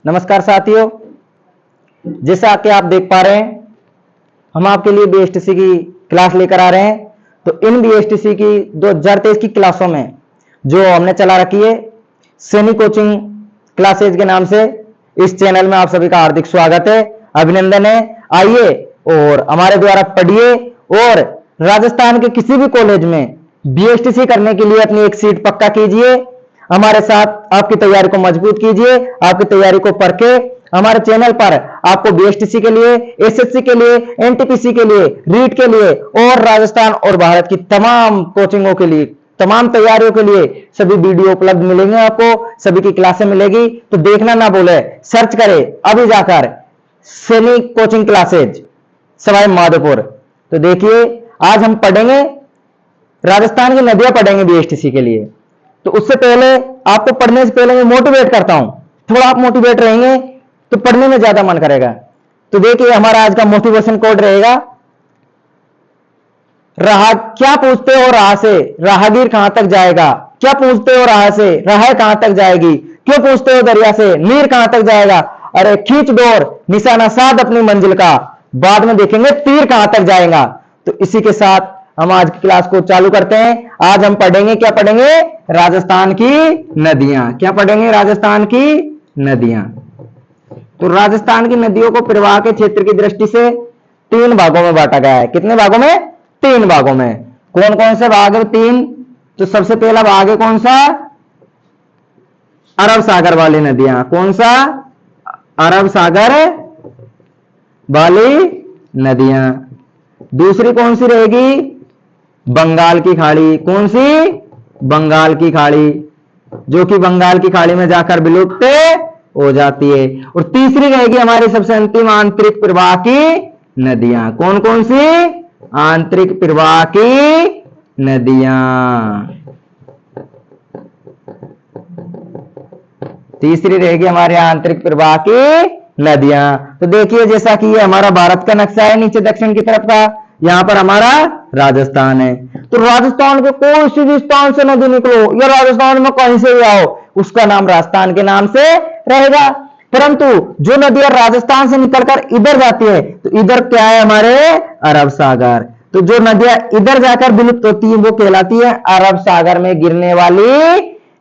नमस्कार साथियों, जैसा कि आप देख पा रहे हैं हम आपके लिए बीएसटीसी की क्लास लेकर आ रहे हैं। तो इन बीएसटीसी की 2023 की क्लासों में जो हमने चला रखी है सैनिक कोचिंग क्लासेज के नाम से, इस चैनल में आप सभी का हार्दिक स्वागत है, अभिनंदन है। आइए और हमारे द्वारा पढ़िए और राजस्थान के किसी भी कॉलेज में बीएसटीसी करने के लिए अपनी एक सीट पक्का कीजिए। हमारे साथ आपकी तैयारी को मजबूत कीजिए। आपकी तैयारी को पढ़ के हमारे चैनल पर आपको बीएसटीसी के लिए, एसएससी के लिए, एनटीपीसी के लिए, रीट के लिए और राजस्थान और भारत की तमाम कोचिंगों के लिए, तमाम तैयारियों के लिए सभी वीडियो उपलब्ध मिलेंगे। आपको सभी की क्लासें मिलेगी, तो देखना ना भूले, सर्च करें अभी जाकर सैनिक कोचिंग क्लासेज सवाई माधोपुर। तो देखिए आज हम पढ़ेंगे राजस्थान की नदियां पढ़ेंगे बीएसटीसी के लिए। तो उससे पहले आपको पढ़ने से पहले मैं मोटिवेट करता हूं, थोड़ा आप मोटिवेट रहेंगे तो पढ़ने में ज्यादा मन करेगा। तो देखिए हमारा आज का मोटिवेशन कोड रहेगा, क्या पूछते हो राह से, राहगीर कहां तक जाएगा। क्या पूछते हो राह से, राह कहां तक जाएगी। क्यों पूछते हो दरिया से, नीर कहां तक जाएगा। अरे खींच डोर, निशाना साध अपनी मंजिल का, बाद में देखेंगे तीर कहां तक जाएगा। तो इसी के साथ हम आज की क्लास को चालू करते हैं। आज हम पढ़ेंगे, क्या पढ़ेंगे, राजस्थान की नदियां। क्या पढ़ेंगे, राजस्थान की नदियां। तो राजस्थान की नदियों को प्रवाह के क्षेत्र की दृष्टि से 3 भागों में बांटा गया है। कितने भागों में, 3 भागों में। कौन कौन से भाग है, 3। तो सबसे पहला भाग है कौन सा, अरब सागर वाली नदियां। कौन सा, अरब सागर वाली नदियां। दूसरी कौन सी रहेगी, बंगाल की खाड़ी। कौन सी, बंगाल की खाड़ी, जो कि बंगाल की खाड़ी में जाकर विलुप्त हो जाती है। और तीसरी रहेगी हमारी सबसे अंतिम आंतरिक प्रवाह की नदियां। कौन कौन सी, आंतरिक प्रवाह की नदियां। तीसरी रहेगी हमारे आंतरिक प्रवाह की नदियां। तो देखिए जैसा कि ये हमारा भारत का नक्शा है, नीचे दक्षिण की तरफ का, यहां पर हमारा राजस्थान है। तो राजस्थान के कोई सी भी स्थान से नदी निकलो या राजस्थान में कहीं से भी आओ, उसका नाम राजस्थान के नाम से रहेगा। परंतु जो नदियां राजस्थान से निकलकर इधर जाती है, तो इधर क्या है हमारे, अरब सागर। तो जो नदियां इधर जाकर विलुप्त होती है वो कहलाती है अरब सागर में गिरने वाली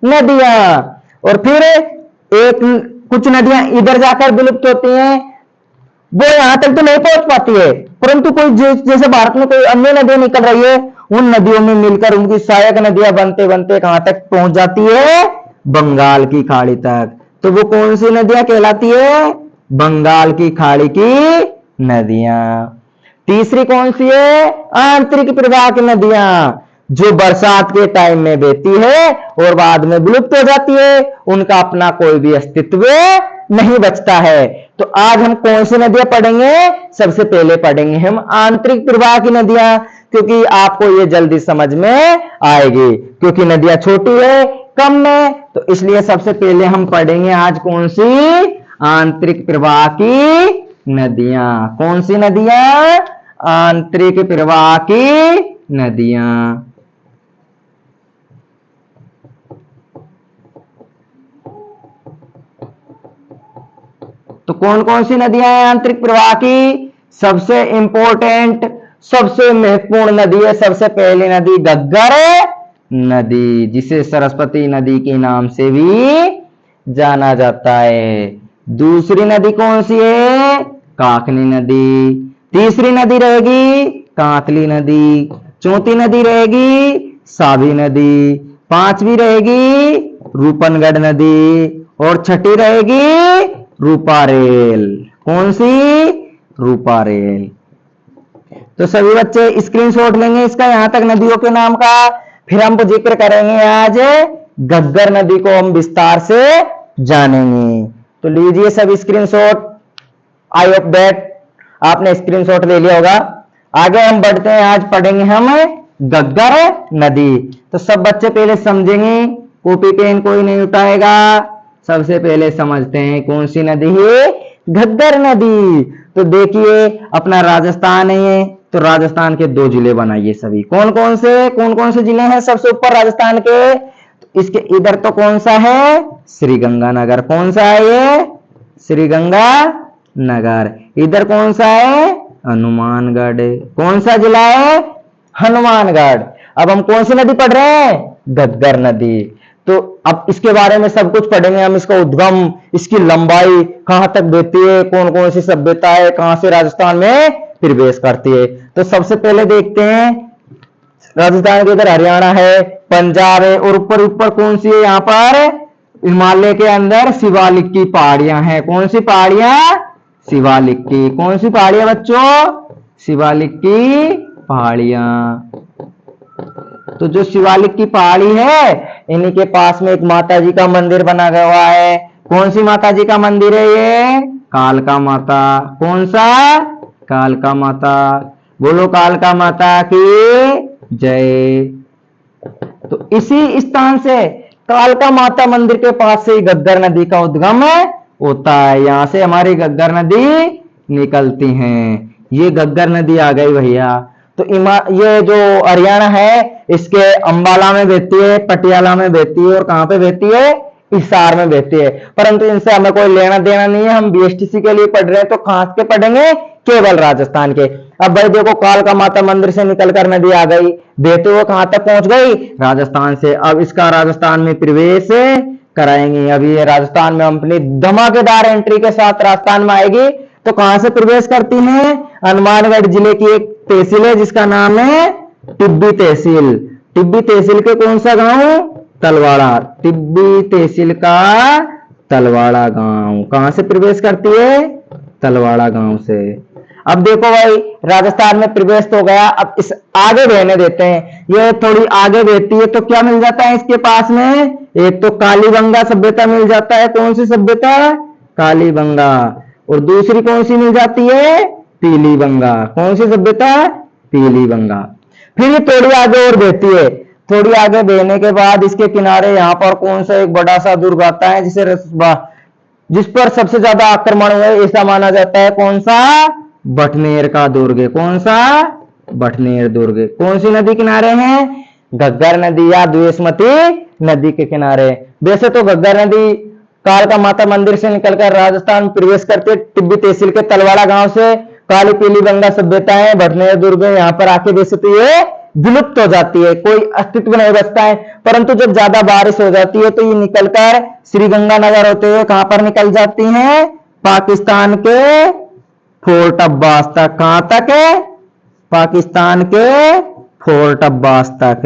नदियां। और फिर कुछ नदियां इधर जाकर विलुप्त होती हैं, वो यहां तक तो नहीं पहुंच पाती है, परंतु कोई जैसे भारत में कोई अन्य नदियां निकल रही है, उन नदियों में मिलकर उनकी सहायक नदियां बनते बनते कहां तक पहुंच जाती है, बंगाल की खाड़ी तक। तो वो कौन सी नदियां कहलाती है, बंगाल की खाड़ी की नदियां। तीसरी कौन सी है, आंतरिक प्रवाह की नदियां, जो बरसात के टाइम में बहती है और बाद में विलुप्त हो जाती है, उनका अपना कोई भी अस्तित्व नहीं बचता है। तो आज हम कौन सी नदियां पढ़ेंगे, सबसे पहले पढ़ेंगे हम आंतरिक प्रवाह की नदियां, क्योंकि आपको ये जल्दी समझ में आएगी, क्योंकि नदियां छोटी है, कम है। तो इसलिए सबसे पहले हम पढ़ेंगे आज कौन सी, आंतरिक प्रवाह की नदियां। कौन सी नदियां, आंतरिक प्रवाह की नदियां। तो कौन कौन सी नदियां हैं आंतरिक प्रवाह की, सबसे इंपॉर्टेंट, सबसे महत्वपूर्ण नदी है, सबसे पहली नदी घग्गर नदी, जिसे सरस्वती नदी के नाम से भी जाना जाता है। दूसरी नदी कौन सी है, काकनी नदी। तीसरी नदी रहेगी कांतली नदी। चौथी नदी रहेगी सावी नदी। पांचवी रहेगी रूपनगढ़ नदी और छठी रहेगी रूपारेल। कौन सी, रूपारेल। तो सभी बच्चे स्क्रीनशॉट लेंगे इसका, यहां तक नदियों के नाम का। फिर हम जिक्र करेंगे आज घग्गर नदी को, हम विस्तार से जानेंगे। तो लीजिए सब स्क्रीनशॉट। आई होप दैट आपने स्क्रीनशॉट ले लिया होगा। आगे हम बढ़ते हैं, आज पढ़ेंगे हम घग्गर नदी। तो सब बच्चे पहले समझेंगे, कॉपी पेन कोई नहीं उठाएगा। सबसे पहले समझते हैं कौन सी नदी है, घग्गर नदी। तो देखिए अपना राजस्थान है ये, तो राजस्थान के 2 जिले बनाइए सभी। कौन कौन से जिले हैं सबसे ऊपर राजस्थान के, तो इसके इधर तो कौन सा है, श्री गंगानगर। कौन सा है ये, श्रीगंगा नगर। इधर कौन सा है? हनुमानगढ़। कौन सा जिला है? हनुमानगढ़। अब हम कौन सी नदी पढ़ रहे हैं? घग्गर नदी। तो अब इसके बारे में सब कुछ पढ़ेंगे हम, इसका उद्गम, इसकी लंबाई कहां तक बहती है, कौन कौन सी सभ्यता है, कहां से राजस्थान में प्रवेश करती है। तो सबसे पहले देखते हैं, राजस्थान के इधर हरियाणा है, पंजाब है, और ऊपर ऊपर कौन सी है? यहाँ पर हिमालय के अंदर शिवालिक की पहाड़ियां हैं। कौन सी पहाड़ियां? शिवालिक की। कौन सी पहाड़ियां बच्चों? शिवालिक की पहाड़ियां। तो जो शिवालिक की पहाड़ी है, इन्हीं के पास में एक माता जी का मंदिर बना हुआ है। कौन सी माता जी का मंदिर है ये? कालका माता। कौन सा? कालका माता। बोलो कालका माता की जय। तो इसी स्थान से, कालका माता मंदिर के पास से ही घग्गर नदी का उद्गम होता है। यहां से हमारी घग्गर नदी निकलती है। ये घग्गर नदी आ गई भैया। तो ये जो हरियाणा है, इसके अंबाला में बहती है, पटियाला में बहती है, और कहां पे बहती है? हिसार में बहती है। परंतु इनसे हमें कोई लेना देना नहीं है, हम बीएसटीसी के लिए पढ़ रहे हैं, तो कहां के पढ़ेंगे? केवल राजस्थान के। अब भाई देखो, कालका माता मंदिर से निकलकर नदी आ गई, बहते हुए कहां तक पहुंच गई? राजस्थान से। अब इसका राजस्थान में प्रवेश कराएंगे। अभी ये राजस्थान में अपनी धमाकेदार एंट्री के साथ राजस्थान में आएगी। तो कहां से प्रवेश करती है? हनुमानगढ़ जिले की एक तहसील है जिसका नाम है टिब्बी तहसील। टिब्बी तहसील के कौन सा गांव? तलवाड़ा। टिब्बी तहसील का तलवाड़ा गांव। कहां से प्रवेश करती है? तलवाड़ा गांव से। अब देखो भाई, राजस्थान में प्रवेश तो हो गया, अब इस आगे बहने देते हैं। ये थोड़ी आगे बहती है तो क्या मिल जाता है इसके पास में? एक तो कालीबंगा सभ्यता मिल जाता है। कौन सी सभ्यता? कालीबंगा। और दूसरी कौन सी मिल जाती है? पीलीबंगा। कौन सी सभ्यता? पीलीबंगा। फिर ये थोड़ी आगे और बहती है। थोड़ी आगे बहने के बाद इसके किनारे यहाँ पर कौन सा एक बड़ा सा दुर्ग आता है, जिस पर सबसे ज्यादा आक्रमण हुए ऐसा माना जाता है। कौन सा? बटनेर का दुर्ग। कौन सा? बटनेर दुर्ग। कौन सी नदी किनारे हैं? घग्गर नदी या द्वेषमती नदी के किनारे। वैसे तो घग्गर नदी कालका माता मंदिर से निकलकर राजस्थान प्रवेश करते टिब्बी तहसील के तलवाड़ा गांव से काली पीली गंगा सभ्यता है, भटनेर दुर्ग यहाँ पर आके बेचती है, विलुप्त हो जाती है, कोई अस्तित्व नहीं बचता है। परंतु जब ज्यादा बारिश हो जाती है तो ये निकलकर श्रीगंगानगर होते हुए कहां पर निकल जाती हैं? पाकिस्तान के फोर्ट अब्बास तक। कहां तक है? पाकिस्तान के फोर्ट अब्बास तक।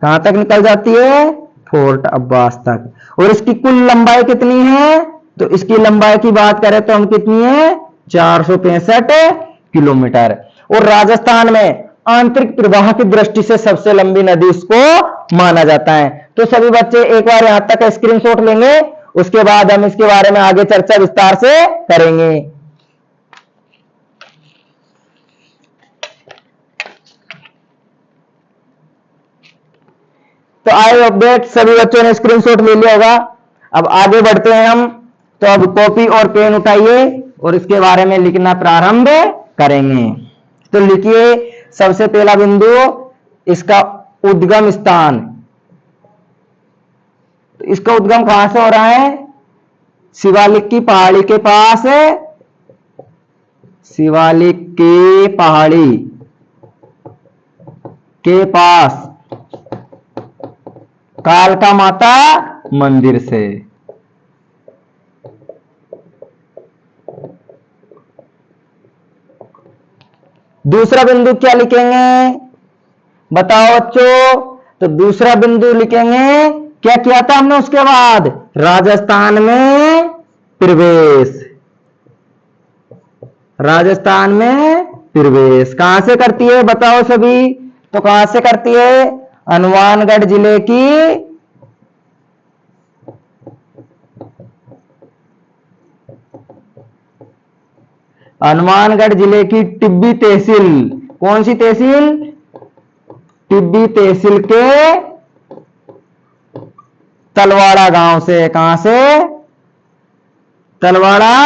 कहां तक निकल जाती है? फोर्ट अब्बास तक। और इसकी कुल लंबाई कितनी है? तो इसकी लंबाई की बात करें तो हम कितनी है? 465 किलोमीटर। और राजस्थान में आंतरिक प्रवाह की दृष्टि से सबसे लंबी नदी इसको माना जाता है। तो सभी बच्चे एक बार यहां तक स्क्रीनशॉट लेंगे, उसके बाद हम इसके बारे में आगे चर्चा विस्तार से करेंगे। तो आई अपडेट सभी बच्चों ने स्क्रीनशॉट ले लिया होगा। अब आगे बढ़ते हैं हम। तो अब कॉपी और पेन उठाइए और इसके बारे में लिखना प्रारंभ करेंगे। तो लिखिए, सबसे पहला बिंदु इसका उद्गम स्थान। तो इसका उद्गम कहां से हो रहा है? शिवालिक की पहाड़ी के पास है। शिवालिक की पहाड़ी के पास कालका माता मंदिर से। दूसरा बिंदु क्या लिखेंगे? बताओ बच्चों। तो दूसरा बिंदु लिखेंगे, क्या किया था हमने उसके बाद? राजस्थान में प्रवेश। राजस्थान में प्रवेश कहां से करती है बताओ सभी? तो कहां से करती है? हनुमानगढ़ जिले की हनुमानगढ़ जिले की टिब्बी तहसील। कौन सी तहसील? टिब्बी तहसील के तलवाड़ा गांव से। कहां से? तलवाड़ा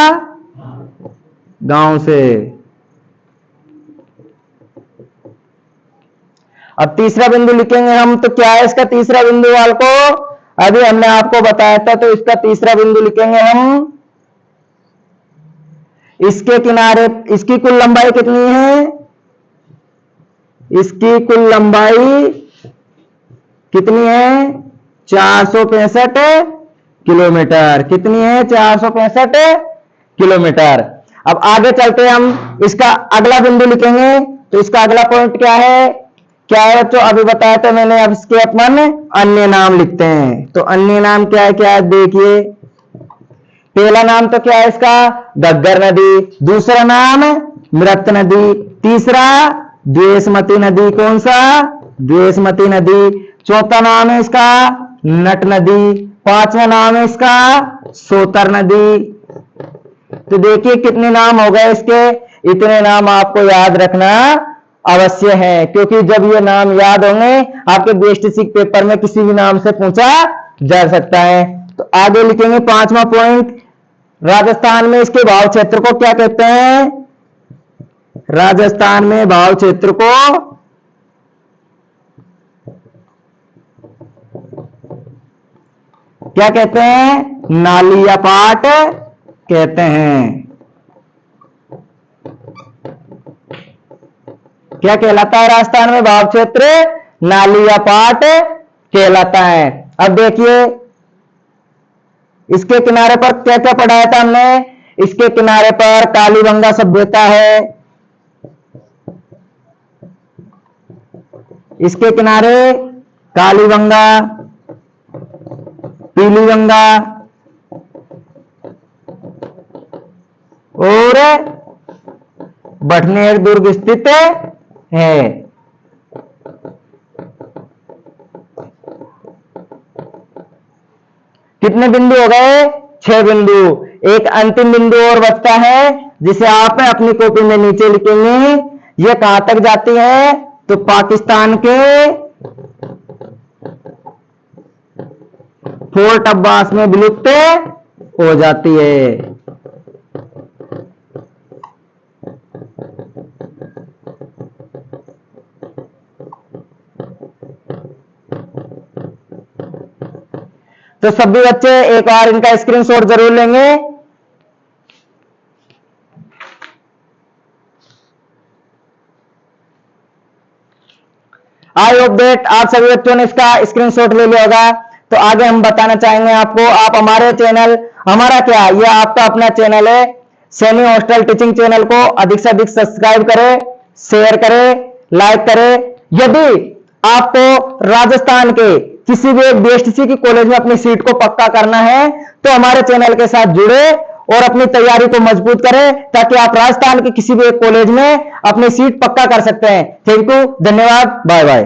गांव से। अब तीसरा बिंदु लिखेंगे हम। तो क्या है इसका तीसरा बिंदु वाल को? अभी हमने आपको बताया था। तो इसका तीसरा बिंदु लिखेंगे हम इसके किनारे, इसकी कुल लंबाई कितनी है? इसकी कुल लंबाई कितनी है? 465 किलोमीटर। कितनी है? 465 किलोमीटर। अब आगे चलते हम इसका अगला बिंदु लिखेंगे। तो इसका अगला पॉइंट क्या है? क्या है बच्चों? अभी बताया था मैंने। अब इसके अपन अन्य नाम लिखते हैं। तो अन्य नाम क्या है? क्या है देखिए, पहला नाम तो क्या है इसका? घग्गर नदी। दूसरा नाम मृत नदी। तीसरा द्वेषमती नदी। कौन सा? द्वेषमती नदी। चौथा नाम है इसका नट नदी। पांचवा नाम है इसका सोतर नदी। तो देखिए कितने नाम हो गए इसके। इतने नाम आपको याद रखना अवश्य है, क्योंकि जब ये नाम याद होंगे आपके बेसिक पेपर में किसी भी नाम से पूछा जा सकता है। तो आगे लिखेंगे पांचवा पॉइंट, राजस्थान में इसके भाव क्षेत्र को क्या कहते हैं? राजस्थान में भाव क्षेत्र को क्या कहते हैं? नाली या पाट कहते हैं। क्या कहलाता है राजस्थान में भाव क्षेत्र? नाली या पाट कहलाता है। अब देखिए इसके किनारे पर क्या क्या पढ़ाया था हमने? इसके किनारे पर कालीबंगा सभ्यता है। इसके किनारे कालीबंगा, पीलीबंगा और भटनेर दुर्ग स्थित है। कितने बिंदु हो गए? 6 बिंदु। एक अंतिम बिंदु और बचता है जिसे आप अपनी कॉपी में नीचे लिखेंगे। यह कहां तक जाती है? तो पाकिस्तान के फोर्ट अब्बास में विलुप्त हो जाती है। तो सभी बच्चे एक बार इनका स्क्रीनशॉट जरूर लेंगे। आई होप दैट आप सभी बच्चों ने इसका स्क्रीनशॉट ले लिया होगा। तो आगे हम बताना चाहेंगे आपको, आप हमारे चैनल, हमारा क्या, यह आपका अपना चैनल है सेमी हॉस्टल टीचिंग चैनल को अधिक से अधिक सब्सक्राइब करें, शेयर करें, लाइक करें। यदि आपको राजस्थान के किसी भी एक बीएसटीसी की कॉलेज में अपनी सीट को पक्का करना है तो हमारे चैनल के साथ जुड़े और अपनी तैयारी को मजबूत करें, ताकि आप राजस्थान के किसी भी एक कॉलेज में अपनी सीट पक्का कर सकते हैं। थैंक यू, धन्यवाद, बाय बाय।